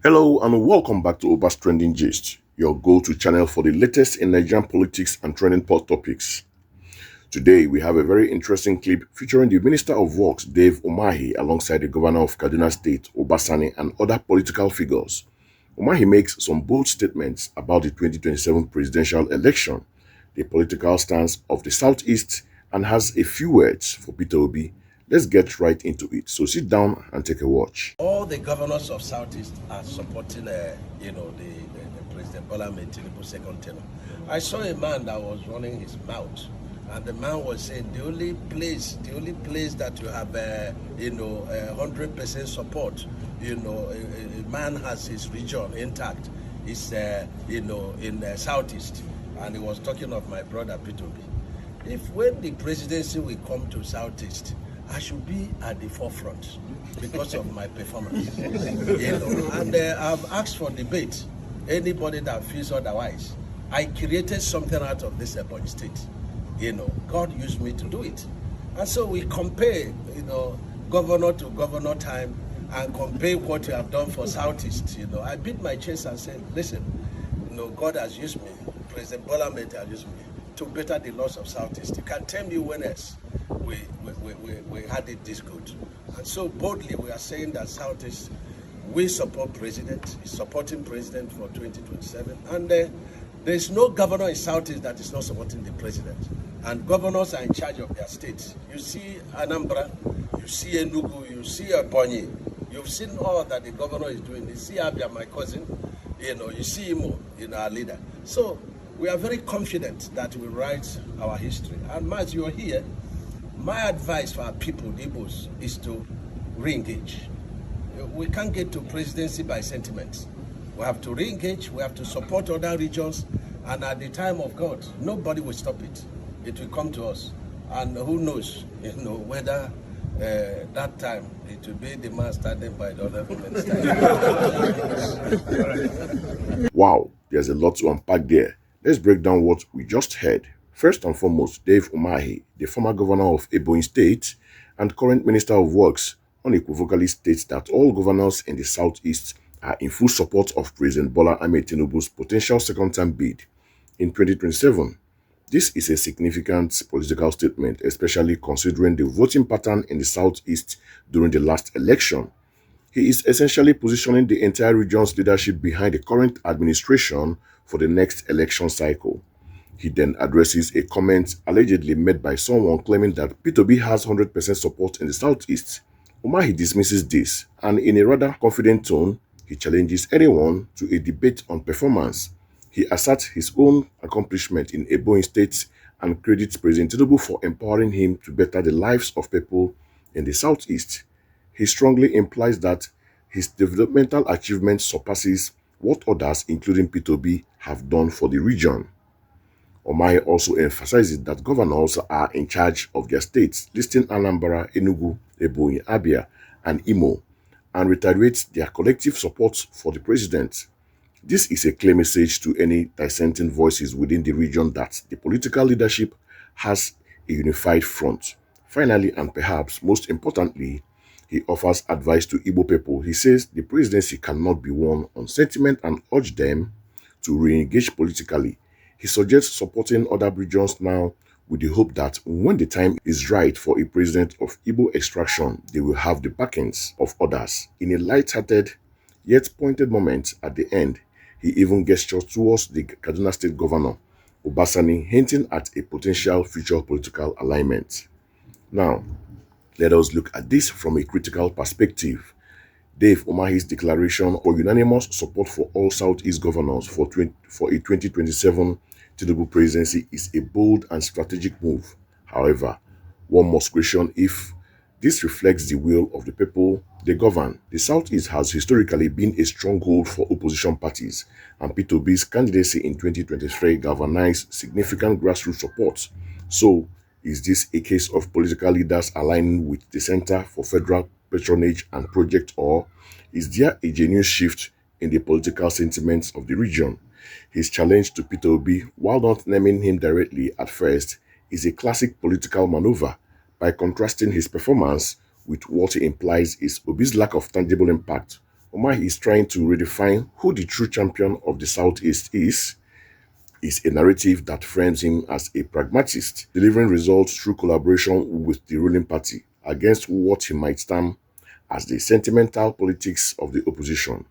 Hello and welcome back to Oba's Trending Gist, your go-to channel for the latest in Nigerian politics and trending pot topics. Today we have a very interesting clip featuring the Minister of Works Dave Umahi alongside the Governor of Kaduna State Obasani and other political figures. Umahi makes some bold statements about the 2027 presidential election, the political stance of the Southeast, and has a few words for Peter Obi. Let's get right into it. So sit down and take a watch. All the governors of Southeast are supporting, the President Bola Tinubu second tenure. I saw a man that was running his mouth, and the man was saying the only place that you have, 100% support, a man has his region intact, is, in the Southeast, and he was talking of my brother Peter Obi. If when the presidency will come to Southeast, I should be at the forefront because of my performance. And I've asked for debate. Anybody that feels otherwise, I created something out of this Ebonyi state. God used me to do it. And so we compare, governor to governor time and compare what we have done for Southeast. I beat my chest and said, listen, God has used me, President Bola has used me to better the laws of Southeast. You can tell me when else we had it this good. And so boldly we are saying that Southeast, we support President, is supporting President for 2027. And there is no governor in Southeast that is not supporting the President. And governors are in charge of their states. You see Anambra, you see Enugu, you see Ebonyi. You've seen all that the governor is doing. You see Abia, my cousin, you see Imo, our leader. So we are very confident that we write our history. And as you are here, my advice for our people, the Igbos, is to re-engage. We can't get to presidency by sentiment. We have to re-engage, we have to support other regions, and at the time of God, nobody will stop it. It will come to us. And who knows, whether that time it will be the man standing by the other woman standing. Wow, there's a lot to unpack there. Let's break down what we just heard. First and foremost, Dave Umahi, the former governor of Igbo State and current Minister of Works, unequivocally states that all governors in the Southeast are in full support of President Bola Tinubu's potential second-term bid in 2027. This is a significant political statement, especially considering the voting pattern in the Southeast during the last election. He is essentially positioning the entire region's leadership behind the current administration for the next election cycle. He then addresses a comment allegedly made by someone claiming that Peter Obi has 100% support in the Southeast. Umahi dismisses this, and in a rather confident tone, he challenges anyone to a debate on performance. He asserts his own accomplishment in Ebonyi State and credits President Tinubu for empowering him to better the lives of people in the Southeast. He strongly implies that his developmental achievement surpasses what others, including Peter Obi, have done for the region. Umahi also emphasizes that governors are in charge of their states, listing Anambra, Enugu, Ebonyi, Abia, and Imo, and reiterates their collective support for the president. This is a clear message to any dissenting voices within the region that the political leadership has a unified front. Finally, and perhaps most importantly, he offers advice to Igbo people. He says the presidency cannot be won on sentiment and urge them to re-engage politically. He suggests supporting other regions now with the hope that when the time is right for a president of Igbo extraction, they will have the backings of others. In a light-hearted yet pointed moment at the end, he even gestures towards the Kaduna State Governor, Obasani, hinting at a potential future political alignment. Now, let us look at this from a critical perspective. Dave Umahi's declaration for unanimous support for all Southeast governors for a 2027 Tinubu presidency is a bold and strategic move. However, one must question if this reflects the will of the people they govern. The Southeast has historically been a stronghold for opposition parties, and Peter Obi's candidacy in 2023 galvanized significant grassroots support. So, is this a case of political leaders aligning with the Center for Federal Patronage and Project, or is there a genuine shift in the political sentiments of the region? His challenge to Peter Obi, while not naming him directly at first, is a classic political maneuver by contrasting his performance with what he implies is Obi's lack of tangible impact Umahi is trying to redefine who the true champion of the Southeast is a narrative that frames him as a pragmatist, delivering results through collaboration with the ruling party against what he might term as the sentimental politics of the opposition.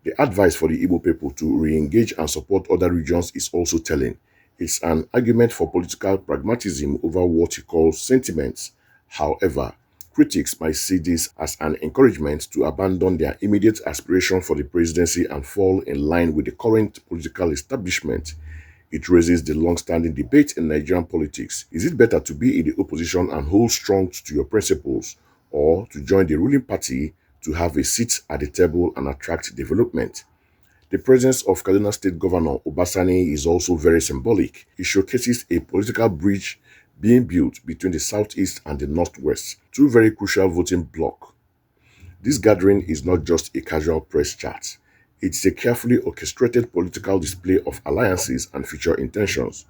The advice for the Igbo people to re-engage and support other regions is also telling. It's an argument for political pragmatism over what he calls sentiments. However, critics might see this as an encouragement to abandon their immediate aspiration for the presidency and fall in line with the current political establishment. It raises the long-standing debate in Nigerian politics. Is it better to be in the opposition and hold strong to your principles, or to join the ruling party to have a seat at the table and attract development? The presence of Kaduna State Governor Obasani is also very symbolic. It showcases a political bridge being built between the Southeast and the Northwest, two very crucial voting blocs. This gathering is not just a casual press chat. It's a carefully orchestrated political display of alliances and future intentions.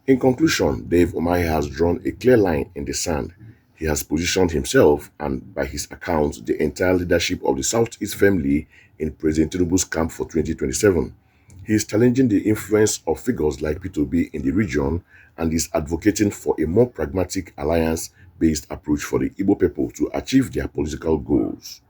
In conclusion, Dave Umahi has drawn a clear line in the sand. He has positioned himself and, by his account, the entire leadership of the Southeast family in President Tinubu's camp for 2027. He is challenging the influence of figures like Peter Obi in the region and is advocating for a more pragmatic alliance-based approach for the Igbo people to achieve their political goals.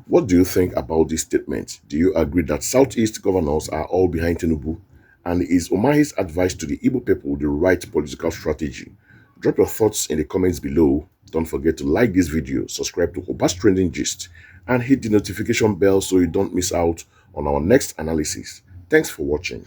What do you think about this statement? Do you agree that Southeast governors are all behind Tinubu? And is Umahi's advice to the Igbo people the right political strategy? Drop your thoughts in the comments below. Don't forget to like this video, subscribe to Obas Trending Gist, and hit the notification bell so you don't miss out on our next analysis. Thanks for watching.